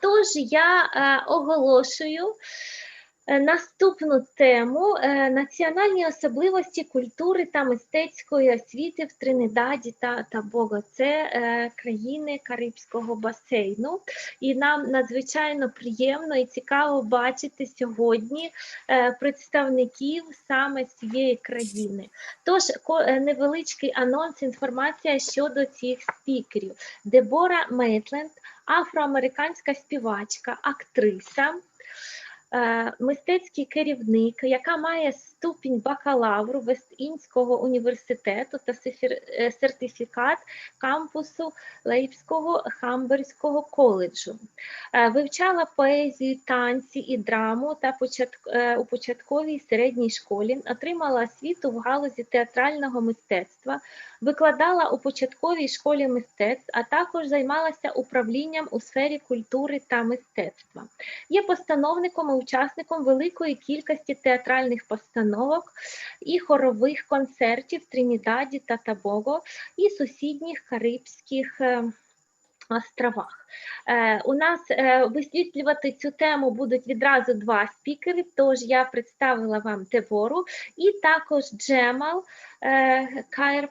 Тож я оголошую наступну тему «Національні особливості культури та мистецької освіти в Тринідаді та Тобаго». Це країни Карибського басейну. І нам надзвичайно приємно і цікаво бачити сьогодні представників саме цієї країни. Тож, невеличкий анонс, інформація щодо цих спікерів. Дебора Мейтленд, афроамериканська співачка, актриса, мистецький керівник, яка має ступінь бакалавру Вест-Індського університету та сертифікат кампусу Лейкшору Хамберського коледжу. Вивчала поезію, танці і драму та у початковій і середній школі, отримала освіту в галузі театрального мистецтва, викладала у початковій школі мистецтв, а також займалася управлінням у сфері культури та мистецтва. Є постановником і учасником великої кількості театральних постановок і хорових концертів в Тринідаді та Тобаго і сусідніх Карибських островах. У нас висвітлювати цю тему будуть відразу два спікери, тож я представила вам Дебору і також Джемел К.Р.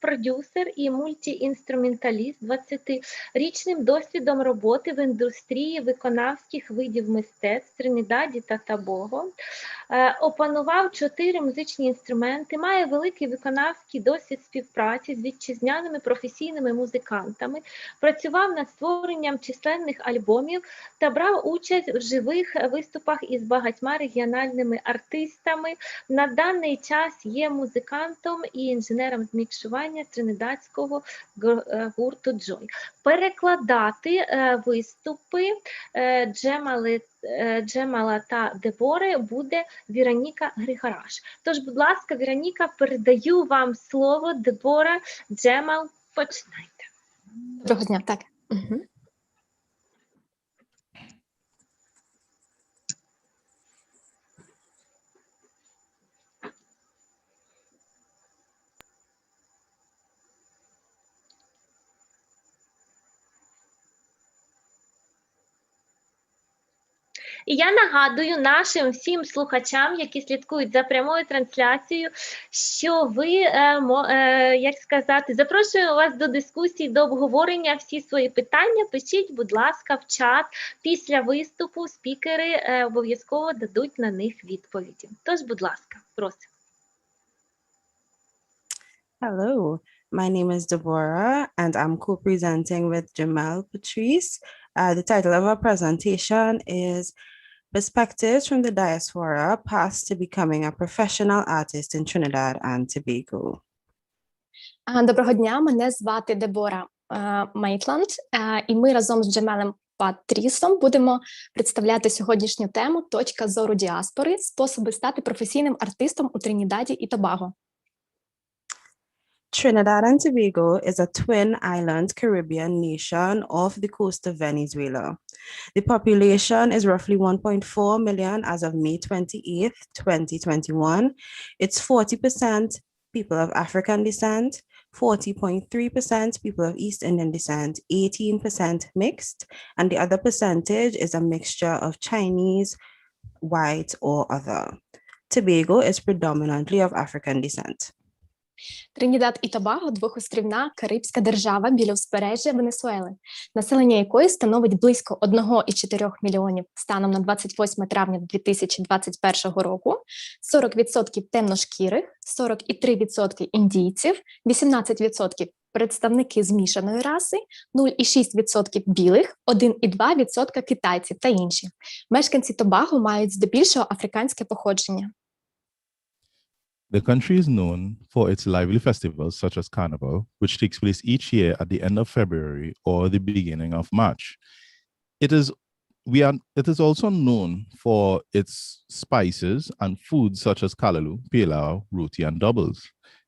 продюсер і мультіінструменталіст, 20-річним досвідом роботи в індустрії виконавських видів мистецтв Тринідаді та Тобаго. Опанував 4 музичні інструменти, має великий виконавський досвід співпраці з вітчизняними професійними музикантами, працював над створенням численних альбомів та брав участь в живих виступах із багатьма регіональними артистами. На даний час є музикантом і інженером з мікшування тринідадського гурту Джой. Перекладати виступи Джемела та Дебори буде Вероніка Григораш. Тож, будь ласка, Вероніка, передаю вам слово. Дебора, Джемел, починайте. Доброго дня, так. Угу. І я нагадую нашим всім слухачам, які слідкують за прямою трансляцією, що ви, як сказати, запрошуємо вас до дискусії, до обговорення, всі свої питання пишіть, будь ласка, в чат. Після виступу спікери обов'язково дадуть на них відповіді. Тож, будь ласка, просимо. Hello, my name is Deborah and I'm co-presenting with Jemel Patrice. The title of our presentation is Perspectives from the Diaspora, Paths to Becoming a Professional Artist in Trinidad and Tobago. Доброго дня, мене звати Дебора Мейтленд, і ми разом з Джемелем Патрісом будемо представляти сьогоднішню тему «Точка зору діаспори. Способи стати професійним артистом у Тринідаді і Тобаго». Trinidad and Tobago is a twin island Caribbean nation off the coast of Venezuela. The population is roughly 1.4 million as of May 28th, 2021. It's 40% people of African descent, 40.3% people of East Indian descent, 18% mixed, and the other percentage is a mixture of Chinese, white, or other. Tobago is predominantly of African descent. Тринідад і Тобаго – двохострівна карибська держава біля узбережжя Венесуели, населення якої становить близько 1,4 мільйонів станом на 28 травня 2021 року, 40% темношкірих, 43% індійців, 18% представники змішаної раси, 0,6% білих, 1,2% китайців та інші. Мешканці Тобаго мають здебільшого африканське походження. The country is known for its lively festivals such as Carnival, which takes place each year at the end of February or the beginning of March. It is also known for its spices and foods such as callaloo, pilau, roti, and doubles.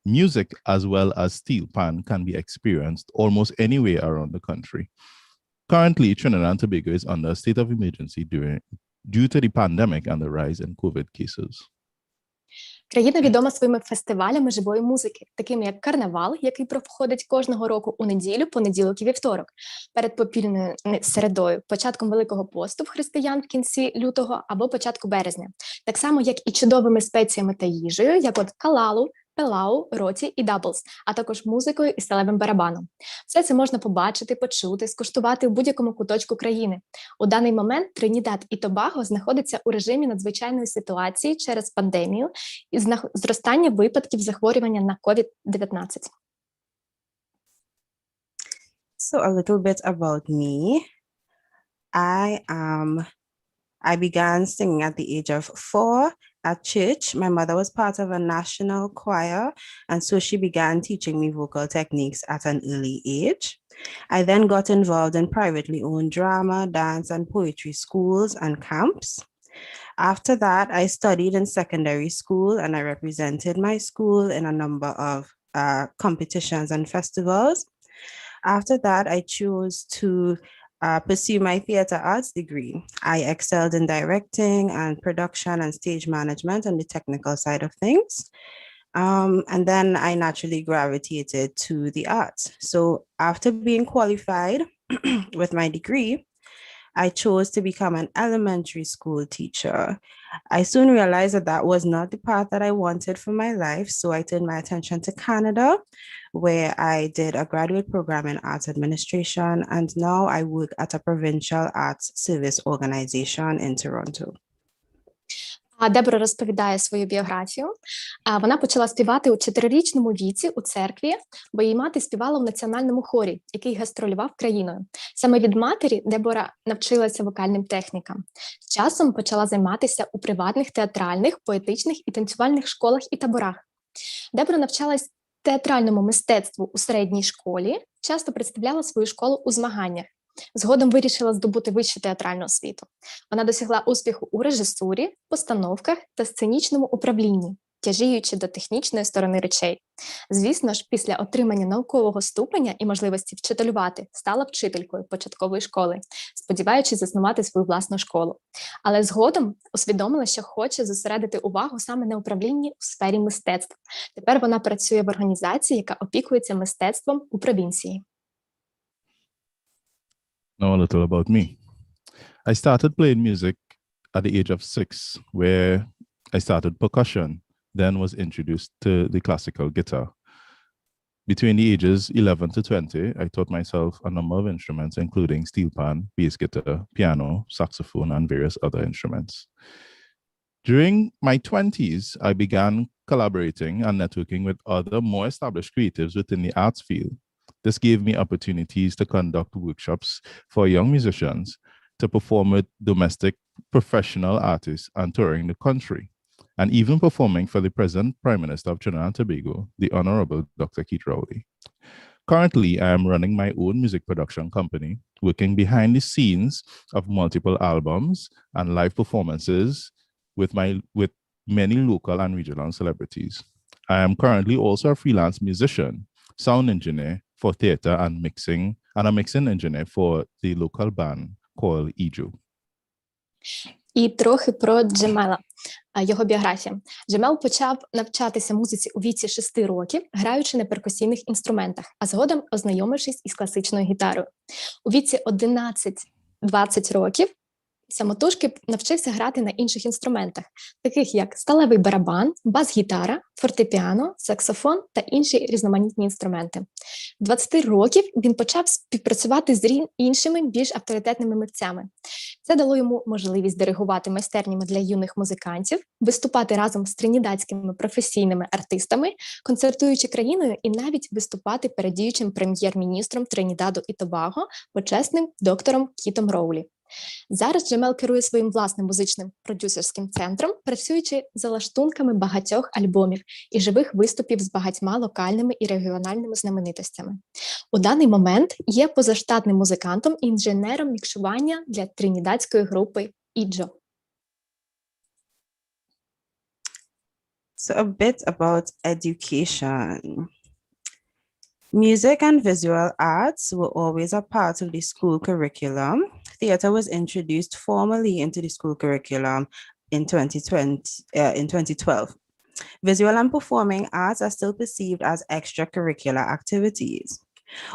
Music as well as steel pan can be experienced almost anywhere around the country. Currently, Trinidad and Tobago is under a state of emergency due to the pandemic and the rise in COVID cases. Країна відома своїми фестивалями живої музики, такими як карнавал, який проходить кожного року у неділю, понеділок і вівторок, перед попільною середою, початком Великого посту в християн в кінці лютого або початку березня. Так само, як і чудовими спеціями та їжею, як от калалу, пелау, роті і даблс, а також музикою і сталевим барабаном. Все це можна побачити, почути, скуштувати в будь-якому куточку країни. У даний момент Тринідад і Тобаго знаходиться у режимі надзвичайної ситуації через пандемію і зростання випадків захворювання на COVID-19. So a little bit about me. I began singing at the age of 4 at church. My mother was part of a national choir, and so she began teaching me vocal techniques at an early age. I then got involved in privately owned drama, dance, and poetry schools and camps. After that, I studied in secondary school, and I represented my school in a number of competitions and festivals. After that, I chose to pursue my theater arts degree. I excelled in directing and production and stage management and the technical side of things. And then I naturally gravitated to the arts. So after being qualified with my degree, I chose to become an elementary school teacher. I soon realized that that was not the path that I wanted for my life, so I turned my attention to Canada, where I did a graduate program in arts administration, and now I work at a provincial arts service organization in Toronto. Дебора розповідає свою біографію. Вона почала співати у 4-річному віці у церкві, бо її мати співала в національному хорі, який гастролював країною. Саме від матері Дебора навчилася вокальним технікам. З часом почала займатися у приватних театральних, поетичних і танцювальних школах і таборах. Дебора навчалась театральному мистецтву у середній школі, часто представляла свою школу у змаганнях. Згодом вирішила здобути вищу театральну освіту. Вона досягла успіху у режисурі, постановках та сценічному управлінні, тяжіючи до технічної сторони речей. Звісно ж, після отримання наукового ступеня і можливості вчителювати, стала вчителькою початкової школи, сподіваючись заснувати свою власну школу. Але згодом усвідомила, що хоче зосередити увагу саме на управлінні у сфері мистецтв. Тепер вона працює в організації, яка опікується мистецтвом у провінції. Now a little about me. I started playing music at the age of 6, where I started percussion, then was introduced to the classical guitar. Between the ages 11 to 20, I taught myself a number of instruments, including steel pan, bass guitar, piano, saxophone, and various other instruments. During my 20s, I began collaborating and networking with other more established creatives within the arts field. This gave me opportunities to conduct workshops for young musicians, to perform with domestic professional artists and touring the country, and even performing for the present Prime Minister of Trinidad and Tobago, the Honorable Dr. Keith. Currently, I am running my own music production company, working behind the scenes of multiple albums and live performances with many local and regional celebrities. I am currently also a freelance musician, sound engineer for theater and a mixing engineer for the local band called Ijo. І трохи про Джемела, його біографія. Джемел почав навчатися музиці у віці 6 років, граючи на перкусійних інструментах, а згодом ознайомившись із класичною гітарою. У віці 11-20 років самотужки навчився грати на інших інструментах, таких як сталевий барабан, бас-гітара, фортепіано, саксофон та інші різноманітні інструменти. В 20 років він почав співпрацювати з іншими, більш авторитетними митцями. Це дало йому можливість диригувати майстернями для юних музикантів, виступати разом з тринідадськими професійними артистами, концертуючи країною і навіть виступати перед діючим прем'єр-міністром Тринідаду і Тобаго, почесним доктором Кітом Роулі. Зараз Джемел керує своїм власним музичним продюсерським центром, працюючи за лаштунками багатьох альбомів і живих виступів з багатьма локальними і регіональними знаменитостями. У даний момент є позаштатним музикантом і інженером мікшування для тринідадської групи Іджо. So a bit about education. Music and visual arts were always a part of the school curriculum. Theater was introduced formally into the school curriculum in 2012. Visual and performing arts are still perceived as extracurricular activities.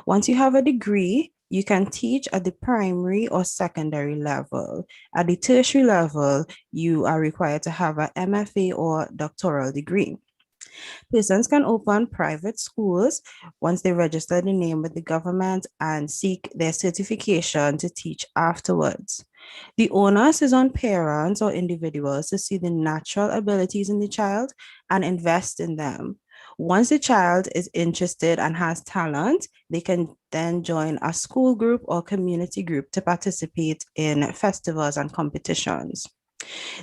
Once you have a degree, you can teach at the primary or secondary level. At the tertiary level, you are required to have an MFA or doctoral degree. Persons can open private schools once they register the name with the government and seek their certification to teach afterwards. The onus is on parents or individuals to see the natural abilities in the child and invest in them. Once the child is interested and has talent, they can then join a school group or community group to participate in festivals and competitions.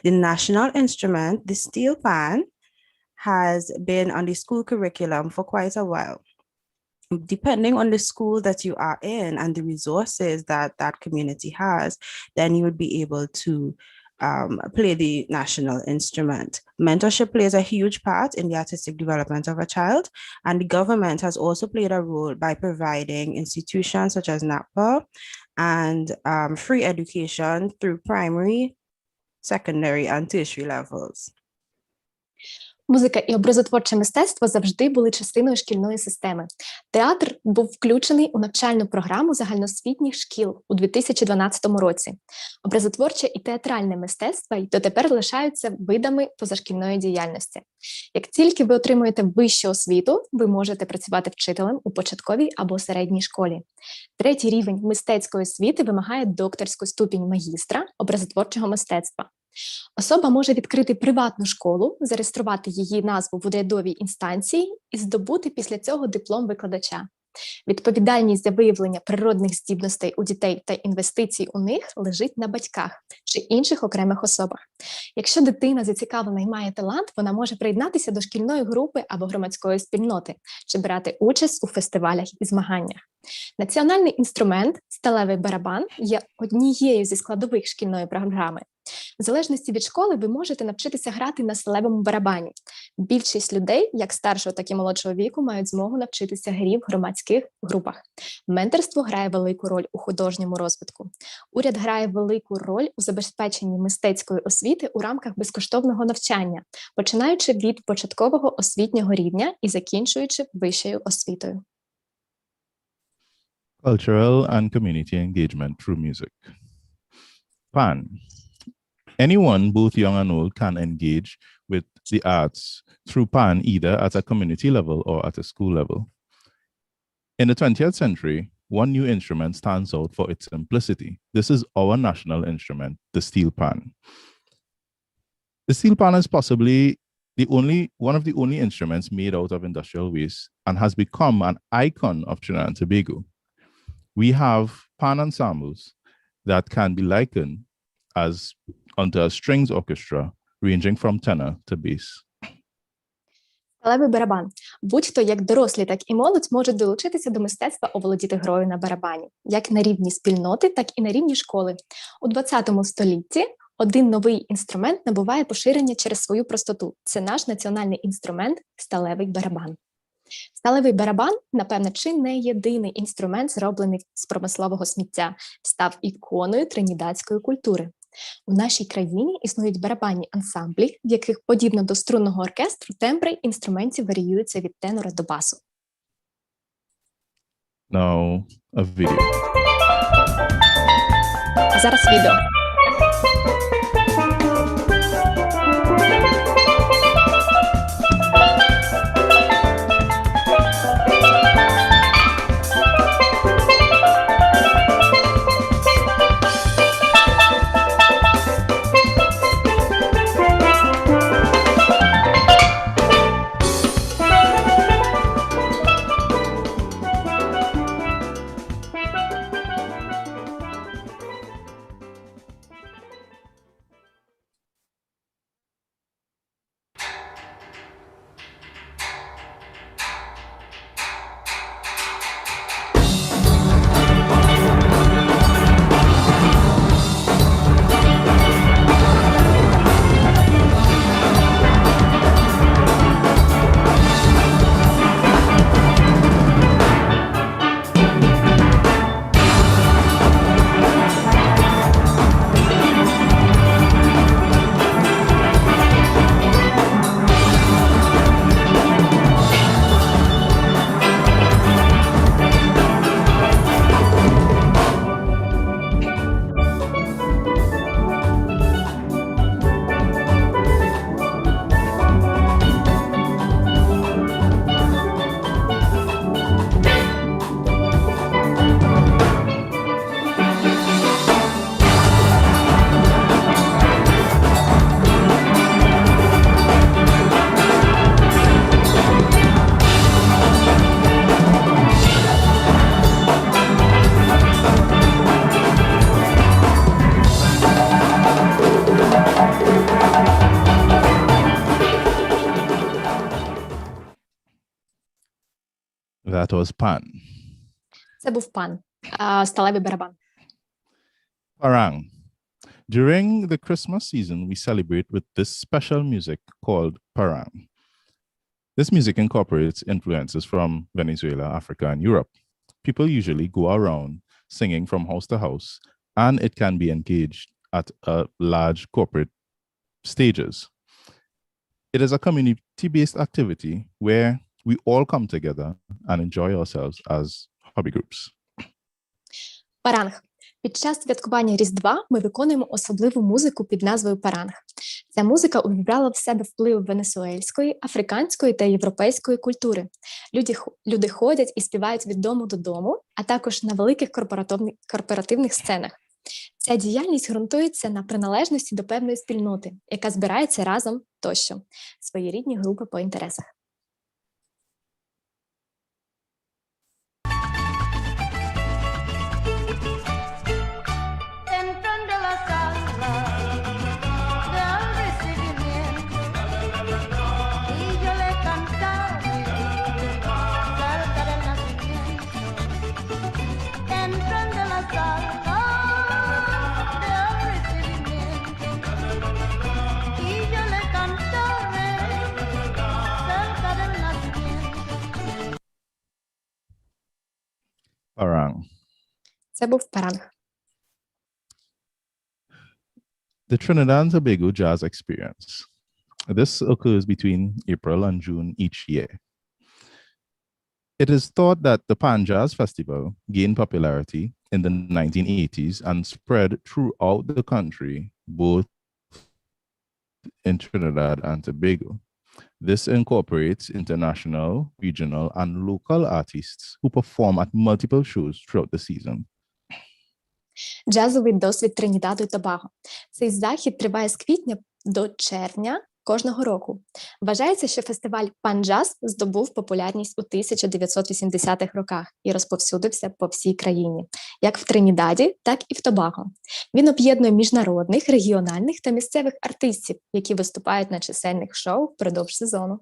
The national instrument, the steel pan, has been on the school curriculum for quite a while. Depending on the school that you are in and the resources that that community has, then you would be able to play the national instrument. Mentorship plays a huge part in the artistic development of a child, and the government has also played a role by providing institutions such as NAPA and free education through primary, secondary, and tertiary levels. Музика і образотворче мистецтво завжди були частиною шкільної системи. Театр був включений у навчальну програму загальноосвітніх шкіл у 2012 році. Образотворче і театральне мистецтво й дотепер лишаються видами позашкільної діяльності. Як тільки ви отримуєте вищу освіту, ви можете працювати вчителем у початковій або середній школі. Третій рівень мистецької освіти вимагає докторську ступінь магістра образотворчого мистецтва. Особа може відкрити приватну школу, зареєструвати її назву в урядовій інстанції і здобути після цього диплом викладача. Відповідальність за виявлення природних здібностей у дітей та інвестицій у них лежить на батьках чи інших окремих особах. Якщо дитина зацікавлена і має талант, вона може приєднатися до шкільної групи або громадської спільноти чи брати участь у фестивалях і змаганнях. Національний інструмент сталевий барабан є однією зі складових шкільної програми. В залежності від школи ви можете навчитися грати на сталевому барабані. Більшість людей, як старшого, так і молодшого віку, мають змогу навчитися грі в громадських групах. Менторство грає велику роль у художньому розвитку. Уряд грає велику роль у забезпеченні мистецької освіти у рамках безкоштовного навчання, починаючи від початкового освітнього рівня і закінчуючи вищою освітою. Cultural and community engagement through music. PAN. Anyone, both young and old, can engage with the arts through PAN either at a community level or at a school level. In the 20th century, one new instrument stands out for its simplicity. This is our national instrument, the steel pan. The steel pan is possibly one of the only instruments made out of industrial waste and has become an icon of Trinidad and Tobago. We have pan ensembles that can be likened onto a strings orchestra ranging from tenor to bass. Сталевий барабан. Будь-хто, як дорослі, так і молодь, можуть долучитися до мистецтва оволодіти грою на барабані, як на рівні спільноти, так і на рівні школи. У 20 столітті один новий інструмент набуває поширення через свою простоту. Це наш національний інструмент – сталевий барабан. Сталевий барабан, напевне, чи не єдиний інструмент, зроблений з промислового сміття, став іконою тринідадської культури. У нашій країні існують барабанні ансамблі, в яких, подібно до струнного оркестру, тембри інструментів варіюються від тенора до басу. Now, a video. А зараз відео. That was pan. Це був пан, сталевий барабан. Parang. During the Christmas season, we celebrate with this special music called parang. This music incorporates influences from Venezuela, Africa, and Europe. People usually go around singing from house to house, and it can be engaged at large corporate stages. It is a community-based activity where we all come together and enjoy ourselves as hobby groups. Паранг. Під час святкування Різдва ми виконуємо особливу музику під назвою паранг. Ця музика увібрала в себе вплив венесуельської, африканської та європейської культури. Люди ходять і співають від дому до дому, а також на великих корпоративних сценах. Ця діяльність ґрунтується на приналежності до певної спільноти, яка збирається разом тощо. Своєрідні групи по інтересах. Parang. Це був паранг. The Trinidad and Tobago Jazz Experience. This occurs between April and June each year. It is thought that the Pan Jazz Festival gained popularity in the 1980s and spread throughout the country, both in Trinidad and Tobago. This incorporates international, regional, and local artists who perform at multiple shows throughout the season. Джазовий досвід Тринідаду і Тобаго. Цей захід триває з квітня до червня кожного року. Вважається, що фестиваль «Пан-джаз» здобув популярність у 1980-х роках і розповсюдився по всій країні, як в Тринідаді, так і в Тобаго. Він об'єднує міжнародних, регіональних та місцевих артистів, які виступають на чисельних шоу впродовж сезону.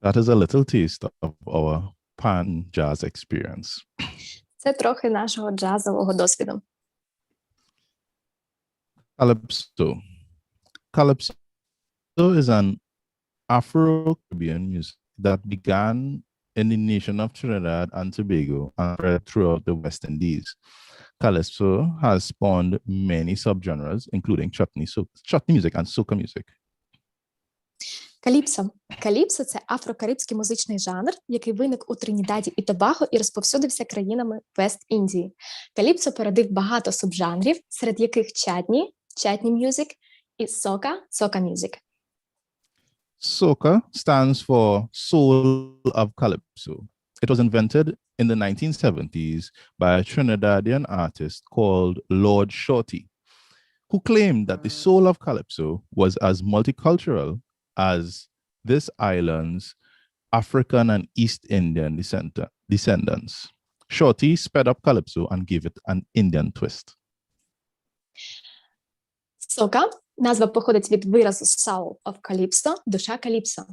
That is a little taste of our Pan Jazz experience. Це трохи нашого джазового досвіду. Calypso. Calypso is an Afro-Caribbean music that began in the nation of Trinidad and Tobago and spread throughout the West Indies. Calypso has spawned many subgenres, including chutney music and soca music. Каліпсо. Каліпсо – це афро-карибський музичний жанр, який виник у Тринідаді і Тобаго і розповсюдився країнами Вест-Індії. Каліпсо породив багато субжанрів, серед яких чатні music, і сока music. Soca stands for Soul of Calypso. It was invented in the 1970s by a Trinidadian artist called Lord Shorty, who claimed that the soul of Calypso was as multicultural as this island's African and East Indian descendants. Shorty sped up Calypso and gave it an Indian twist. Сока – назва походить від виразу soul of Calypso – душа Каліпсо.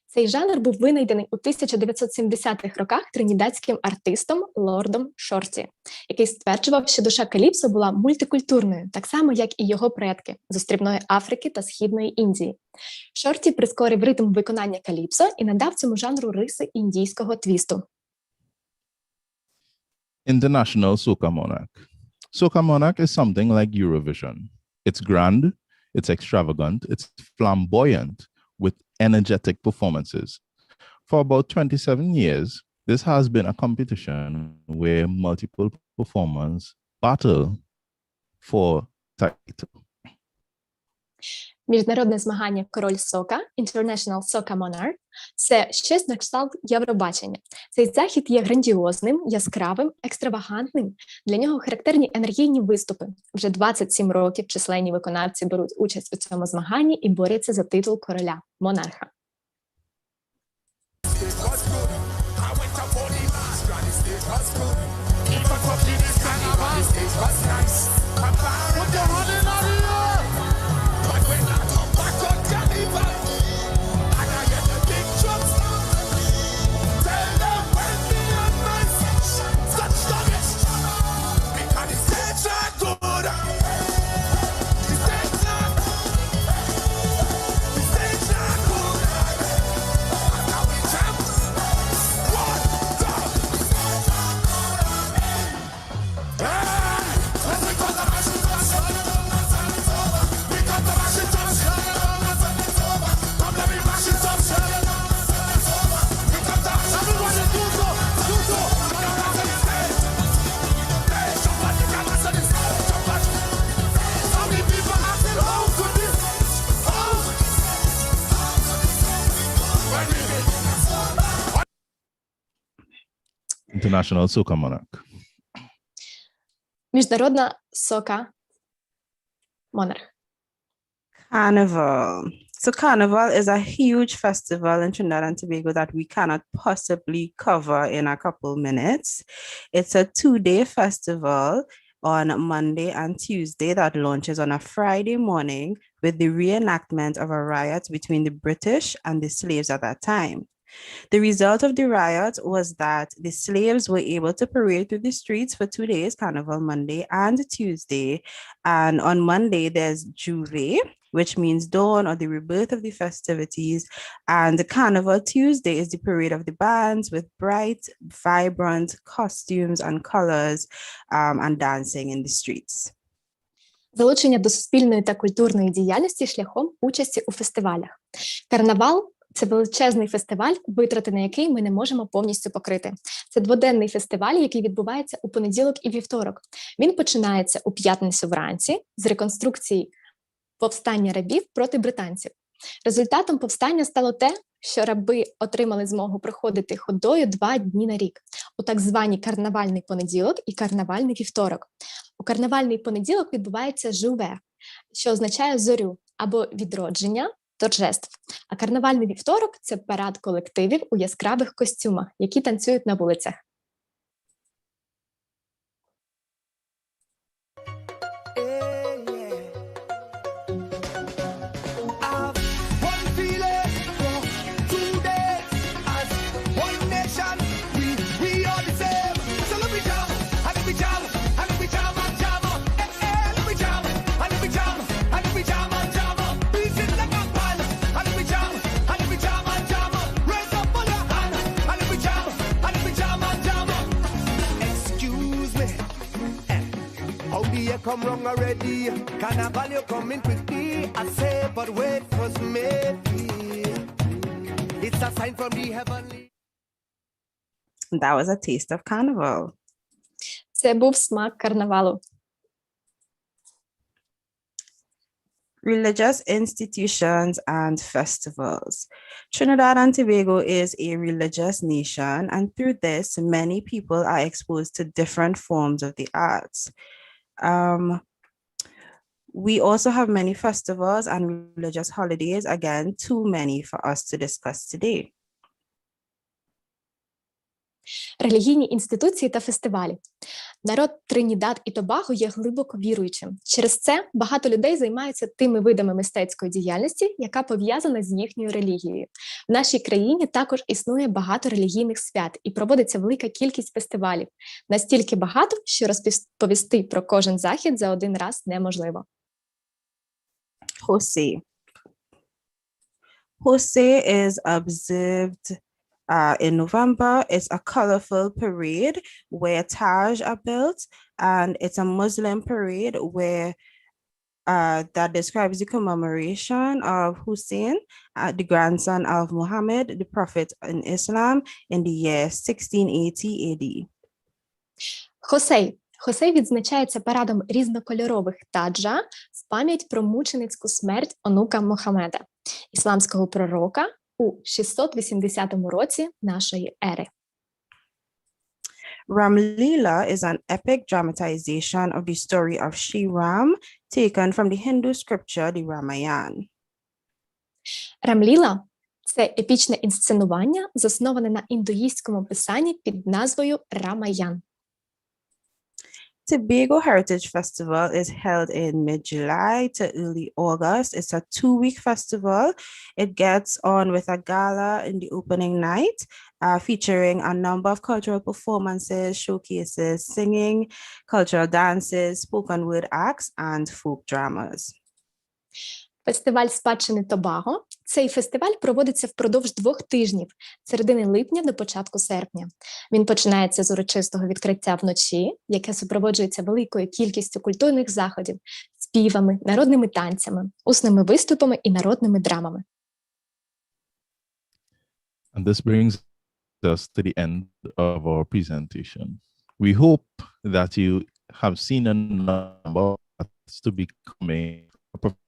Цей жанр був винайдений у 1970-х роках тринідадським артистом Лордом Шорті, який стверджував, що душа Каліпсо була мультикультурною, так само, як і його предки з острівної Африки та Східної Індії. Шорті прискорив ритм виконання Каліпсо і надав цьому жанру риси індійського твісту. International Soca Monarch. Soca Monarch is something like Eurovision. It's grand, it's extravagant, it's flamboyant, with energetic performances. For about 27 years, This has been a competition where multiple performers battle for title. Міжнародне змагання «Король сока» International Soca Monarch – це щось на кшталт Євробачення. Цей захід є грандіозним, яскравим, екстравагантним. Для нього характерні енергійні виступи. Вже 27 років численні виконавці беруть участь у цьому змаганні і борються за титул короля, монарха. International Soca Monarch. Міжнародна сока монарх. Carnival. So Carnival is a huge festival in Trinidad and Tobago that we cannot possibly cover in a couple minutes. It's a 2-day festival on Monday and Tuesday that launches on a Friday morning with the reenactment of a riot between the British and the slaves at that time. The result of the riot was that the slaves were able to parade through the streets for 2 days, Carnival Monday and Tuesday. And on Monday, there's Juve, which means dawn or the rebirth of the festivities. And the Carnival Tuesday is the parade of the bands with bright, vibrant costumes and colors and dancing in the streets. Залучення до суспільної та культурної діяльності шляхом участі у фестивалях. Карнавал – це величезний фестиваль, витрати на який ми не можемо повністю покрити. Це дводенний фестиваль, який відбувається у понеділок і вівторок. Він починається у п'ятницю вранці з реконструкції повстання рабів проти британців. Результатом повстання стало те, що раби отримали змогу проходити ходою 2 дні на рік, у так звані карнавальний понеділок і карнавальний вівторок. У карнавальний понеділок відбувається жуве, що означає зорю або відродження, торжеств. А карнавальний вівторок – це парад колективів у яскравих костюмах, які танцюють на вулицях. Come wrong already. Carnival, you coming quickly. I say, but wait for me. It's a sign from the heavenly. That was a taste of Carnival. Це був смак карнавалу. Religious institutions and festivals. Trinidad and Tobago is a religious nation, and through this, many people are exposed to different forms of the arts. We also have many festivals and religious holidays, again, too many for us to discuss today. Релігійні інституції та фестивалі. Народ Тринідад і Тобаго є глибоко віруючим. Через це багато людей займаються тими видами мистецької діяльності, яка пов'язана з їхньою релігією. В нашій країні також існує багато релігійних свят і проводиться велика кількість фестивалів. Настільки багато, що розповісти про кожен захід за один раз неможливо. Jose. Jose is observed in November. It's a colorful parade where Taj are built, and it's a Muslim parade where that describes the commemoration of Hussein, the grandson of Muhammad, the prophet in Islam, in the year 1680 AD. Хосей. Хосей відзначається парадом різнокольорових таджа в пам'ять про мученицьку смерть онука Мухаммеда, ісламського пророка, у 680 році нашої ери. Ram Leela is an epic dramatization of the story of Shri Ram, taken from the Hindu scripture, the Ramayana. Рамліла – це епічне інсценування, засноване на індуїстському писанні під назвою Рамаян. Tobago Heritage Festival is held in mid-July to early August. It's a 2-week festival. It gets on with a gala in the opening night, featuring a number of cultural performances, showcases, singing, cultural dances, spoken word acts, and folk dramas. Фестиваль спадщини Тобаго. Цей фестиваль проводиться впродовж 2 тижнів, з середини липня до початку серпня. Він починається з урочистого відкриття вночі, яке супроводжується великою кількістю культурних заходів, співами, народними танцями, усними виступами і народними драмами. And this brings us to the end of our presentation. We hope that you have seen a number of paths to becoming a professional.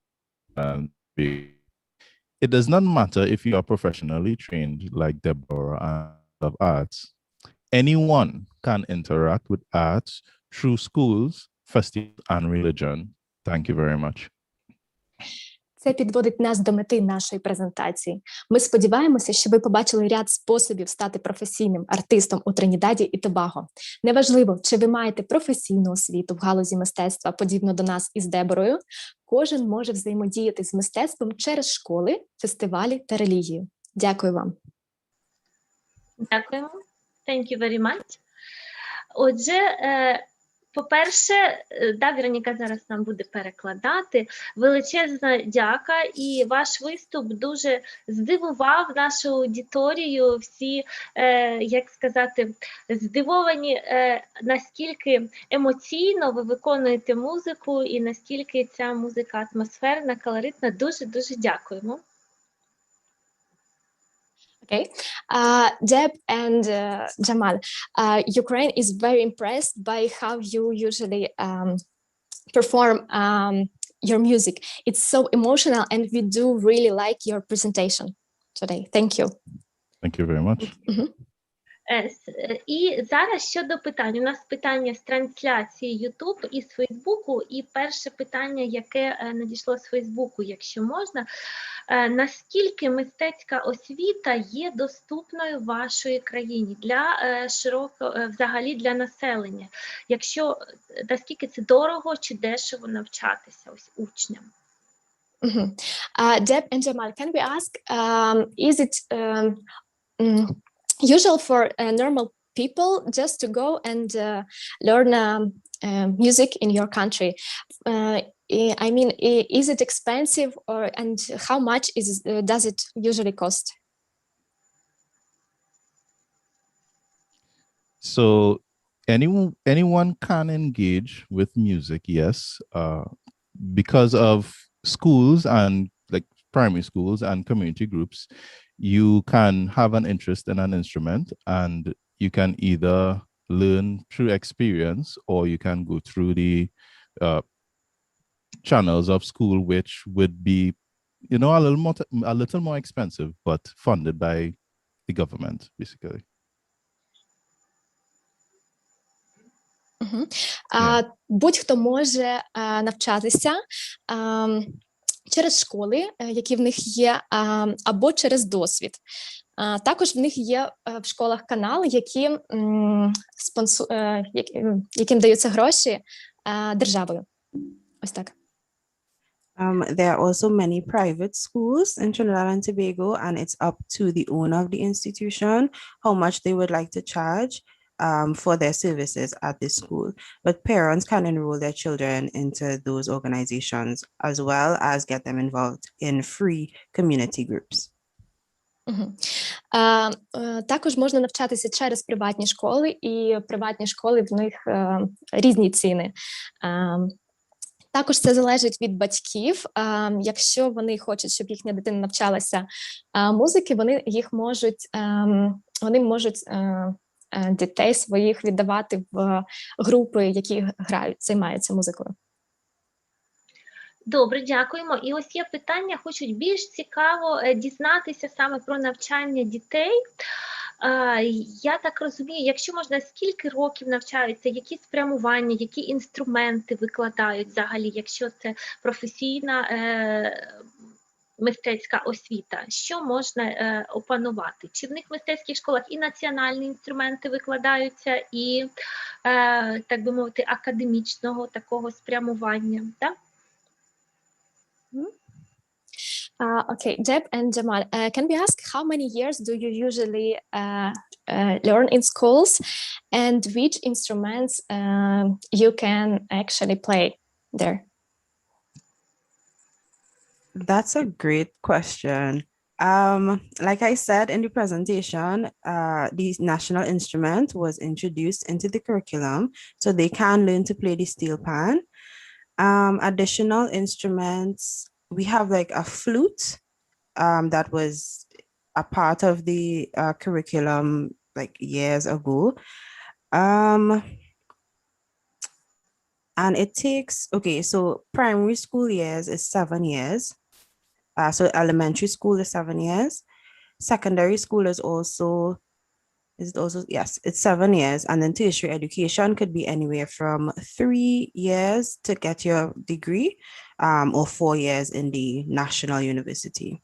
It does not matter if you are professionally trained like Deborah and of arts. Anyone can interact with arts through schools, festivals, and religion. Thank you very much. Це підводить нас до мети нашої презентації. Ми сподіваємося, що ви побачили ряд способів стати професійним артистом у Тринідаді і Тобаго. Неважливо, чи ви маєте професійну освіту в галузі мистецтва, подібно до нас із Деборою, кожен може взаємодіяти з мистецтвом через школи, фестивалі та релігію. Дякую вам. Дякуємо. Thank you very much. Отже, по-перше, Вероніка зараз нам буде перекладати. Величезна дяка, і ваш виступ дуже здивував нашу аудиторію. Всі, як сказати, здивовані, наскільки емоційно ви виконуєте музику і наскільки ця музика атмосферна, колоритна. Дуже-дуже дякуємо. Okay. Deb and Джемел, Ukraine is very impressed by how you usually perform your music. It's so emotional and we do really like your presentation today. Thank you. Thank you very much. І зараз щодо питань. У нас питання з трансляції YouTube і з Фейсбуку. І перше питання, яке надійшло з Фейсбуку, якщо можна. Наскільки мистецька освіта є доступною в вашій країні для взагалі для населення? Якщо, наскільки це дорого чи дешево навчатися учням? Deb and Jamal, can we ask, is it usual for normal people just to go and learn music in your country? I mean, is it expensive, and how much does it usually cost? So anyone can engage with music, yes, because of schools and like primary schools and community groups. You can have an interest in an instrument and you can either learn through experience or you can go through the channels of school, which would be, you know, a little more expensive, but funded by the government, basically. Будь-хто може навчатися через школи, які в них є, або через досвід. Також в них є в школах канали, яким даються гроші державою. Ось так. There are also many private schools in Trinidad and Tobago, and it's up to the owner of the institution how much they would like to charge for their services at the school. But parents can enroll their children into those organizations as well as get them involved in free community groups. Також можна навчатися через приватні школи, і приватні школи в них різні ціни. Також це залежить від батьків. Якщо вони хочуть, щоб їхня дитина навчалася музики, вони можуть дітей своїх віддавати в групи, які займаються музикою. Добре, дякуємо. І ось є питання, хочуть більш цікаво дізнатися саме про навчання дітей. Я так розумію, якщо можна, скільки років навчаються, які спрямування, які інструменти викладають взагалі, якщо це професійна мистецька освіта, що можна опанувати? Чи в них в мистецьких школах і національні інструменти викладаються, і, так би мовити, академічного такого спрямування, так? Okay, Deb and Jamal, can we ask how many years do you usually learn in schools, and which instruments you can actually play there? That's a great question. Like I said in the presentation, the national instrument was introduced into the curriculum, so they can learn to play the steel pan. Additional instruments, we have like a flute that was a part of the curriculum like years ago. And it takes, okay, so primary school years is 7 years. So elementary school is 7 years. Secondary school is also, yes, it's 7 years. And then tertiary education could be anywhere from 3 years to get your degree, or 4 years in the national university.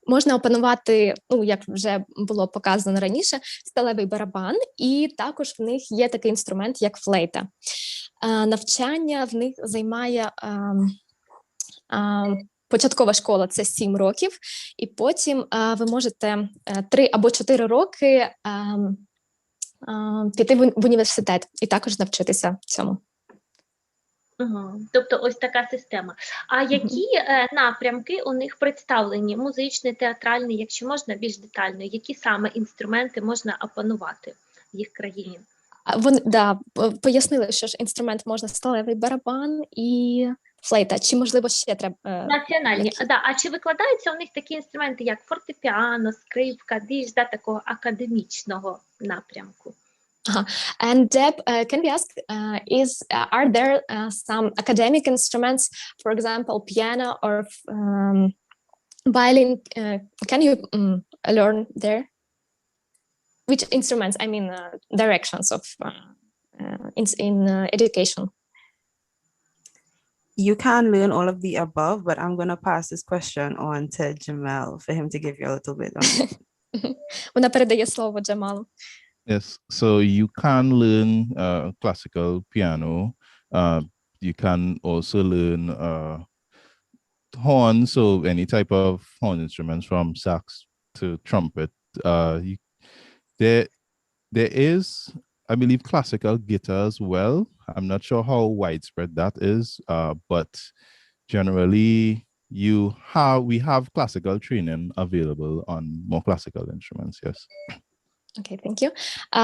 Можна опанувати, як вже було показано раніше, сталевий барабан, і також в них є такий інструмент, як флейта. Навчання в них займає початкова школа – це 7 років, і потім ви можете 3 або 4 роки піти в університет і також навчитися цьому. Тобто ось така система. А які напрямки у них представлені? Музичний, театральний, якщо можна більш детально, які саме інструменти можна опанувати в їх країні? Вони пояснили, що ж інструмент можна сталевий барабан і флейта. Чи, можливо, ще треба? Національні. А чи викладаються у них такі інструменти, як фортепіано, скрипка, більш такого академічного напрямку? And Deb, can we ask, are there some academic instruments, for example, piano or violin? Can you learn there? Which instruments? I mean, directions of in education. You can learn all of the above, but I'm going to pass this question on to Jemel for him to give you a little bit on it. Вона передає слово Джемалу. Yes, so you can learn classical piano. You can also learn horn, so any type of horn instruments from sax to trumpet. There is, I believe, classical guitar as well. I'm not sure how widespread that is, but generally we have classical training available on more classical instruments, yes. Okay, thank you.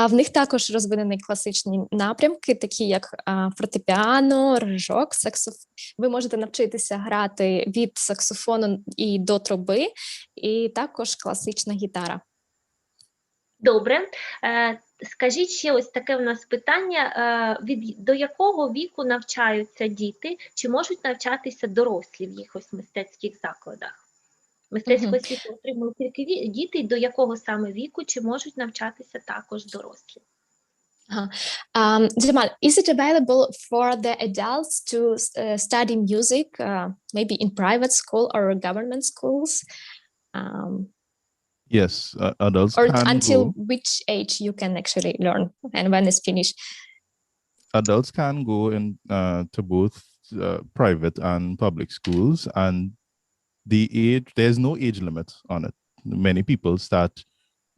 В них також розвинені класичні напрямки, такі як фортепіано, рожок, саксофон. Ви можете навчитися грати від саксофону і до труби, і також класична гітара. Добре. Скажіть ще ось таке в нас питання, до якого віку навчаються діти, чи можуть навчатися дорослі в якихось мистецьких закладах? Мистецьку освіту отримують тільки діти, до якого саме віку, чи можуть навчатися також дорослі? Jamal, is it available for the adults to study music, maybe in private school or government schools? Yes, adults or can until go. which age you can actually learn, and when it's finished? Adults can go in to both private and public schools, and there's no age limit on it. Many people start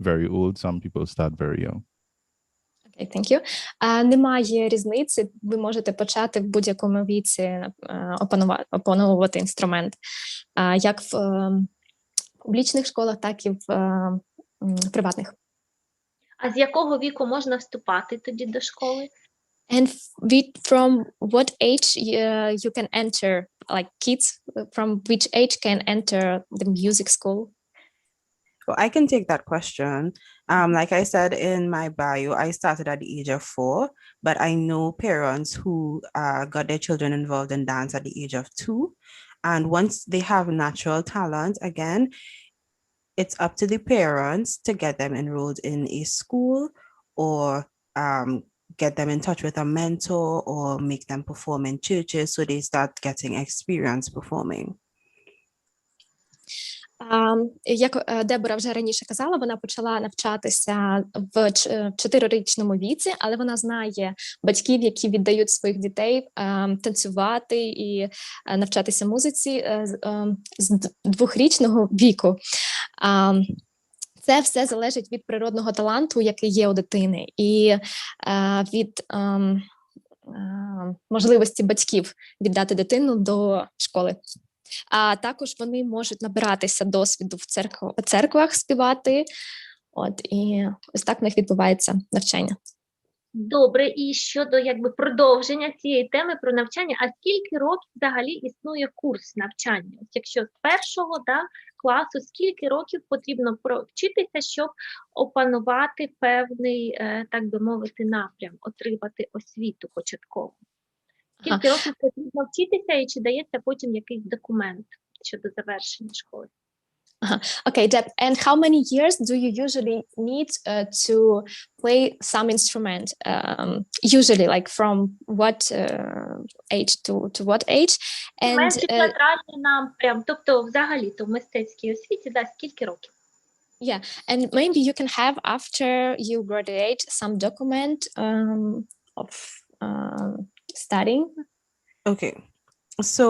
very old, some people start very young. Okay, thank you. Немає різниці, ви можете почати в будь-якому віці опановувати інструмент, як в публічних школах, так і в приватних. А з якого віку можна вступати тоді до школи? And from what age you can enter, like kids from which age can enter the music school? Well, I can take that question. Like I said in my bio, I started at the age of 4, but I know parents who got their children involved in dance at the age of 2. And once they have natural talent, again, it's up to the parents to get them enrolled in a school or get them in touch with a mentor or make them perform in churches so they start getting experience performing. Як Дебора вже раніше казала, вона почала навчатися в 4-річному віці, але вона знає батьків, які віддають своїх дітей танцювати і навчатися музиці з 2-річного віку. Це все залежить від природного таланту, який є у дитини, і від можливості батьків віддати дитину до школи. А також вони можуть набиратися досвіду в церквах співати. І ось так в них відбувається навчання. Добре, і щодо продовження цієї теми про навчання, а скільки років взагалі існує курс навчання? Якщо з першого класу, скільки років потрібно провчитися, щоб опанувати певний, так би мовити, напрям, отримати освіту початкову? Скільки років потрібно вчитися і чи дається потім якийсь документ щодо завершення школи? Okay, Deb, and how many years do you usually need to play some instrument? Usually, like from what age to what age? And театральний напрям, тобто взагалі-то в мистецькій освіті, скільки років? Yeah, and maybe you can have after you graduate some document of studying. Okay, so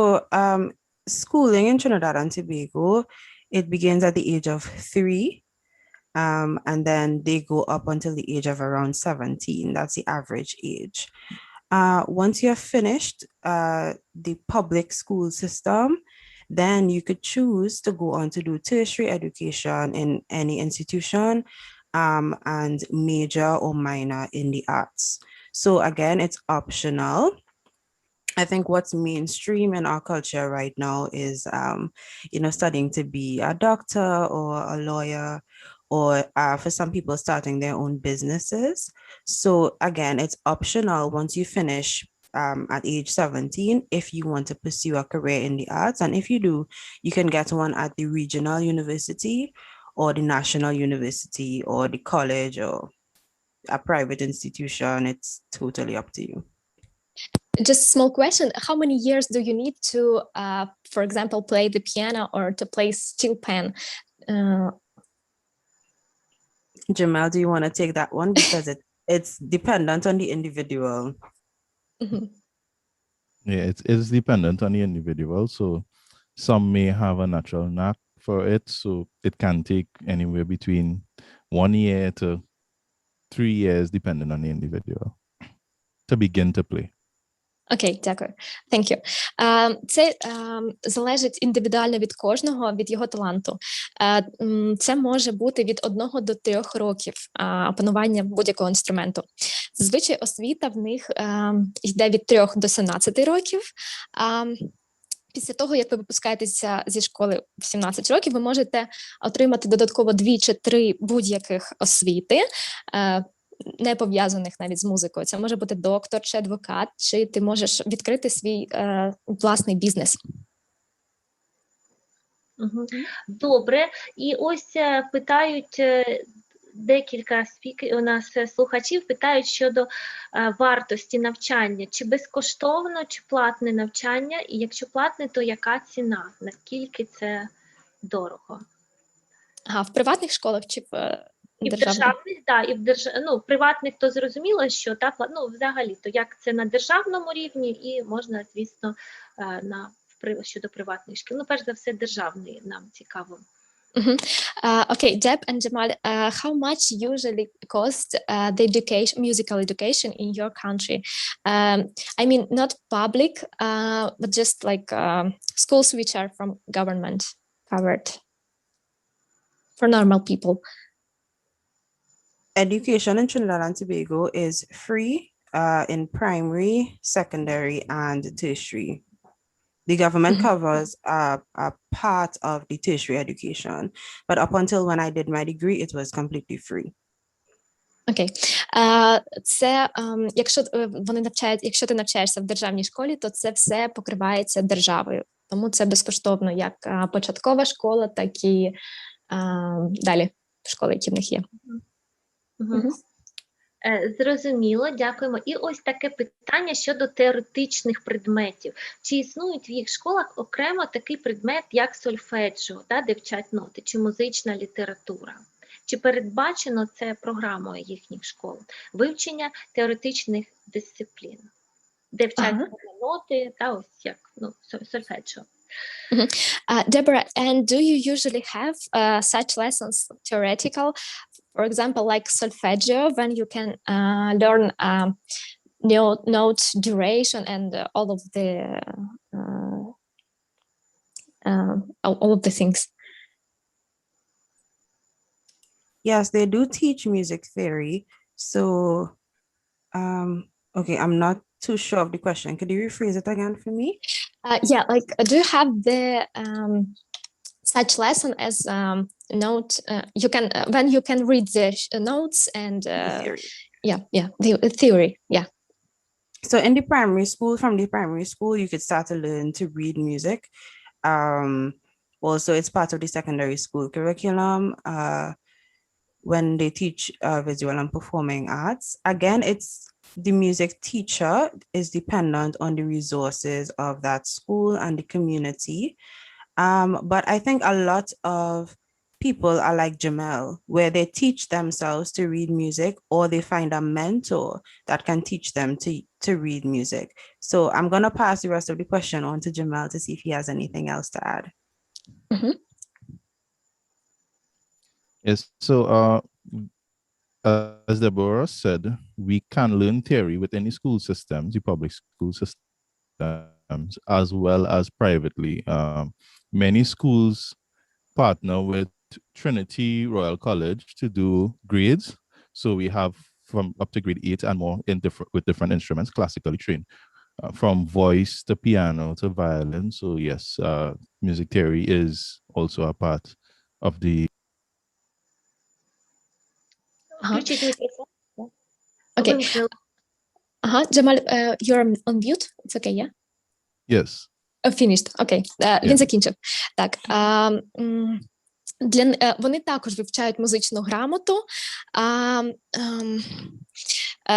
schooling in Trinidad and Tobago, it begins at the age of 3, and then they go up until the age of around 17. That's the average age. Once you have finished the public school system, then you could choose to go on to do tertiary education in any institution and major or minor in the arts. So again, it's optional. I think what's mainstream in our culture right now is, studying to be a doctor or a lawyer, or for some people starting their own businesses. So again, it's optional once you finish at age 17 if you want to pursue a career in the arts. And if you do, you can get one at the regional university or the national university or the college or a private institution. It's totally up to you. Just a small question. How many years do you need to, for example, play the piano or to play steel pen? Jemel, do you want to take that one? Because it's dependent on the individual. Mm-hmm. Yeah, it is dependent on the individual. So some may have a natural knack for it. So it can take anywhere between 1 year to 3 years, depending on the individual, to begin to play. Окей, дякую. Thank you. Це залежить індивідуально від кожного, від його таланту. Це може бути від 1 до 3 років опанування будь-якого інструменту. Зазвичай освіта в них йде від 3 до 17 років. Після того, як ви випускаєтеся зі школи в 17 років, ви можете отримати додатково 2 чи 3 будь-яких освіти, не пов'язаних навіть з музикою. Це може бути доктор чи адвокат, чи ти можеш відкрити свій власний бізнес. Добре. І ось питають декілька у нас слухачів, питають щодо вартості навчання. Чи безкоштовно, чи платне навчання? І якщо платне, то яка ціна? Наскільки це дорого? В приватних школах чи в і в державних, і в приватних, то зрозуміло, що взагалі, то як це на державному рівні, і можна, звісно, щодо приватних шкіл. Перш за все, державний нам цікаво. Okay, Deb and Jamal, how much usually cost the musical education in your country? I mean, not public, but just like schools which are from government covered for normal people. Education in Trinidad and Tobago is free in primary, secondary, and tertiary. The government covers a part of the tertiary education, but up until when I did my degree, it was completely free. Окей. Це, якщо якщо ти навчаєшся в державній школі, то це все покривається державою. Тому це безкоштовно як початкова школа, так і далі школи, які в них є. Зрозуміло, дякуємо. І ось таке питання щодо теоретичних предметів. Чи існують в їх школах окремо такий предмет, як сольфеджіо, де вчать ноти, чи музична література? Чи передбачено це програмою їхніх школ? Вивчення теоретичних дисциплін, де вчать ноти, ось як сольфеджіо. Deborah, and do you usually have such lessons theoretical, for example, like solfeggio, when you can learn note duration and all of the things? Yes, they do teach music theory. So, okay, I'm not too sure of the question. Could you rephrase it again for me? Yeah, like, do you have the such lesson as note? You can when you can read the notes and the theory. Yeah. So in the primary school, from the primary school, you could start to learn to read music. Also, it's part of the secondary school curriculum. When they teach visual and performing arts, again, it's the music teacher is dependent on the resources of that school and the community. But I think a lot of people are like Jemel, where they teach themselves to read music, or they find a mentor that can teach them to read music. So I'm going to pass the rest of the question on to Jemel to see if he has anything else to add. Yes, so as Deborah said, we can learn theory with any school systems, the public school systems, as well as privately. Many schools partner with Trinity Royal College to do grades. So we have from up to grade 8 and more with different instruments, classically trained, from voice to piano to violin. So yes, music theory is also a part of the Okay. Джемель, you're on mute? It's okay, yeah? Yes. Finished. Окей. Він закінчив. Так. Вони також вивчають музичну грамоту.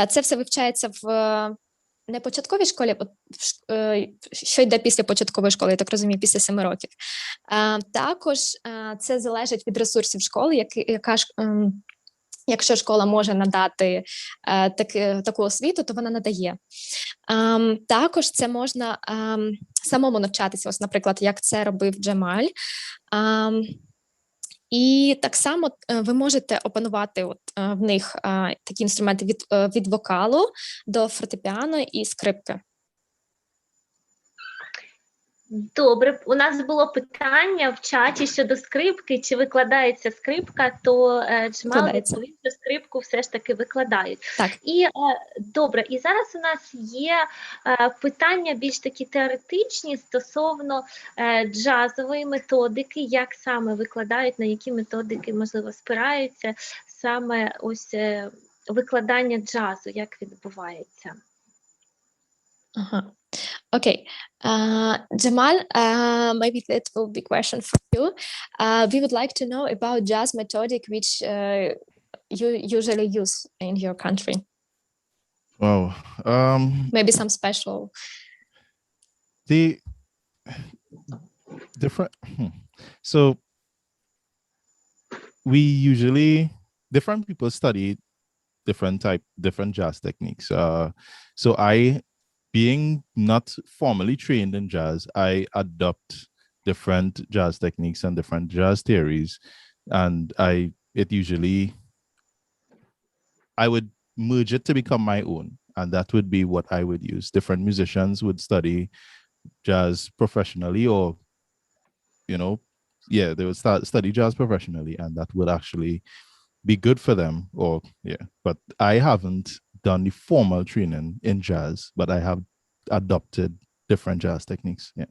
Це все вивчається в не початковій школі, що йде після початкової школи, я так розумію, після 7 років. Також це залежить від ресурсів школи, якщо школа може надати таку освіту, то вона надає. Також це можна самому навчатися, ось, наприклад, як це робив Джемель. І так само ви можете опанувати в них такі інструменти від вокалу до фортепіано і скрипки. Добре, у нас було питання в чаті щодо скрипки, чи викладається скрипка, то Джемел відповів, що скрипку все ж таки викладають. Так. І добре, і зараз у нас є питання більш такі теоретичні стосовно джазової методики, як саме викладають, на які методики, можливо, спираються саме ось викладання джазу, як відбувається. Okay, Jamal, maybe that will be a question for you. We would like to know about jazz methodic, which you usually use in your country. Wow. Maybe some special. The different. So we usually, different people study different jazz techniques. So being not formally trained in jazz, I adopt different jazz techniques and different jazz theories. And I would merge it to become my own. And that would be what I would use. Different musicians would study jazz professionally, or, they would study jazz professionally. And that would actually be good for them, or yeah. But I haven't done the formal training in jazz, but I have adopted different jazz techniques. Yeah.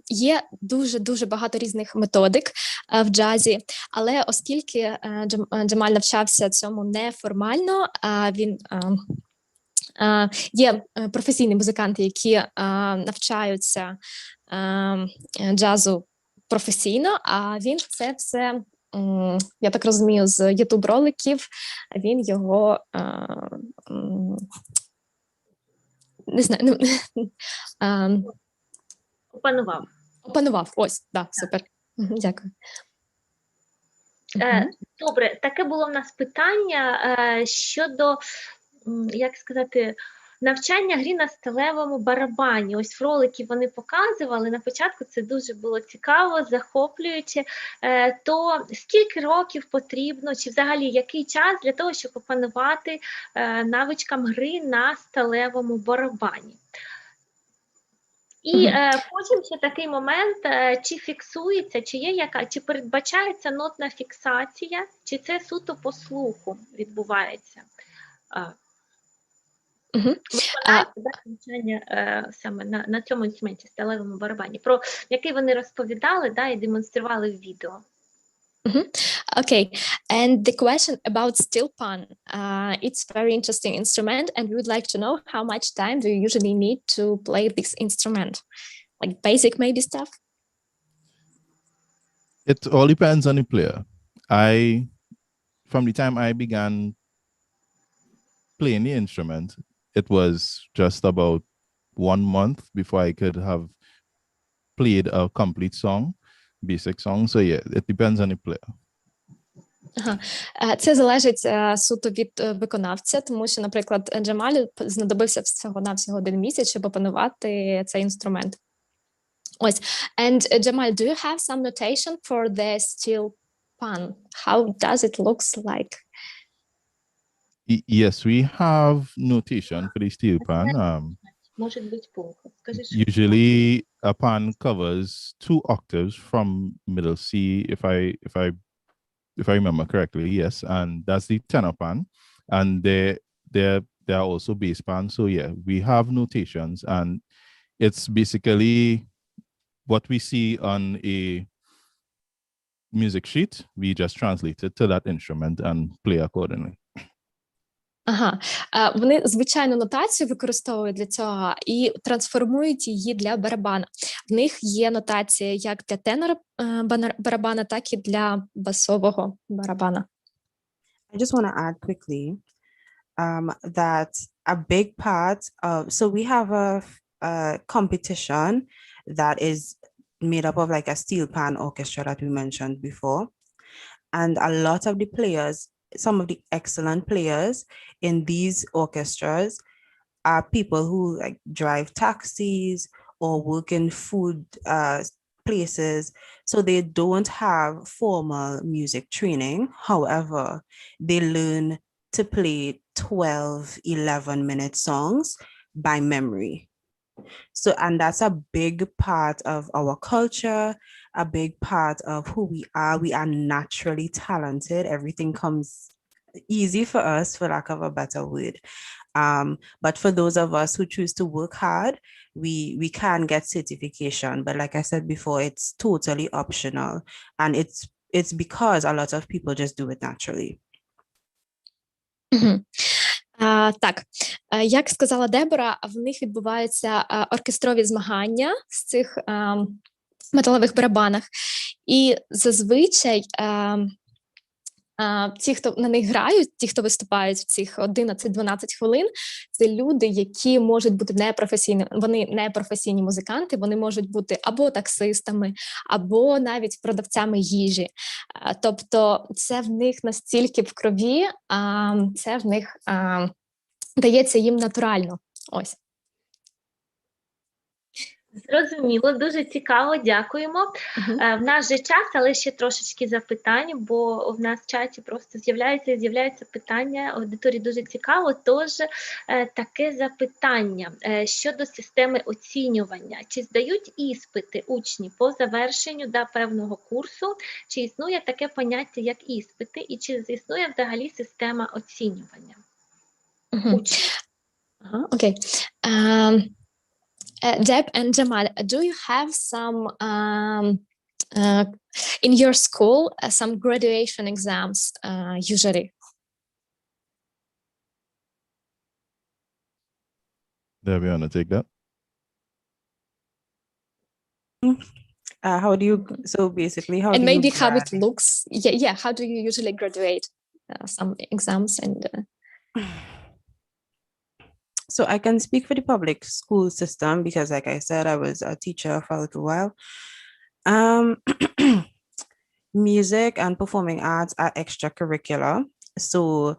Є дуже багато різних методик в джазі, але оскільки Джемель навчався цьому неформально, він є професійні музиканти, які навчаються джазу професійно, а він це все, я так розумію, з ютуб-роликів, він його не знаю, Опанував. Ось, да, супер. Дякую. Добре, таке було в нас питання щодо, як сказати, навчання грі на сталевому барабані. Ось в ролики вони показували, на початку це дуже було цікаво, захоплююче. То скільки років потрібно, чи взагалі який час для того, щоб опанувати навичкам гри на сталевому барабані? І потім ще такий момент, чи фіксується, чи передбачається нотна фіксація, чи це суто по слуху відбувається? Навчання саме на цьому інструменті, сталевому барабані, про який вони розповідали, і демонстрували в відео. Okay, and the question about steel pan, it's a very interesting instrument, and we would like to know how much time do you usually need to play this instrument? Like basic maybe stuff? It all depends on the player. From the time I began playing the instrument, it was just about 1 month before I could have played a complete song, basic song. So yeah, it depends on the player. Це залежить суто від виконавця, тому що, наприклад, Джемелю знадобився всього-навсього 1 місяць, щоб опанувати цей інструмент. Ось. And Джемель, do you have some notation for the steel pan? How does it looks like? Yes, we have notation for the steel pan. Usually a pan covers 2 octaves from middle C, if I remember correctly, yes, and that's the tenor pan, and there are also bass pan. So yeah, we have notations, and it's basically what we see on a music sheet. We just translate it to that instrument and play accordingly. Вони звичайну нотацію використовують для цього і трансформують її для барабана. В них є нотація як для тенора барабана, так і для басового барабана. I just want to add quickly that a big part of, so we have a competition that is made up of like a steel pan orchestra that we mentioned before. And a lot of the players, some of the excellent players in these orchestras are people who like drive taxis or work in food places. So they don't have formal music training. However, they learn to play 12, 11-minute songs by memory. So, and that's a big part of our culture, a big part of who we are. We are naturally talented. Everything comes easy for us, for lack of a better word. But for those of us who choose to work hard, we can get certification. But like I said before, it's totally optional. And it's because a lot of people just do it naturally. Так, як сказала Дебора, в них відбуваються оркестрові змагання з цих металевих барабанах. І зазвичай ті, хто на них грають, ті, хто виступають в цих 11-12 хвилин, це люди, які можуть бути непрофесійними. Вони не професійні музиканти, вони можуть бути або таксистами, або навіть продавцями їжі. Тобто це в них настільки в крові, це в них дається їм натурально. Ось. Зрозуміло, дуже цікаво, дякуємо. В нас же час, але ще трошечки запитань, бо в нас в чаті просто з'являються питання, аудиторії дуже цікаво, тож таке запитання щодо системи оцінювання. Чи здають іспити учні по завершенню певного курсу, чи існує таке поняття, як іспити, і чи існує взагалі система оцінювання? Okay. Deb and Jamal, do you have some in your school some graduation exams usually? Deb, you want to take that? How do you, so basically how And do maybe you how it looks. Yeah, how do you usually graduate some exams and So I can speak for the public school system because, like I said, I was a teacher for a little while. Music and performing arts are extracurricular. So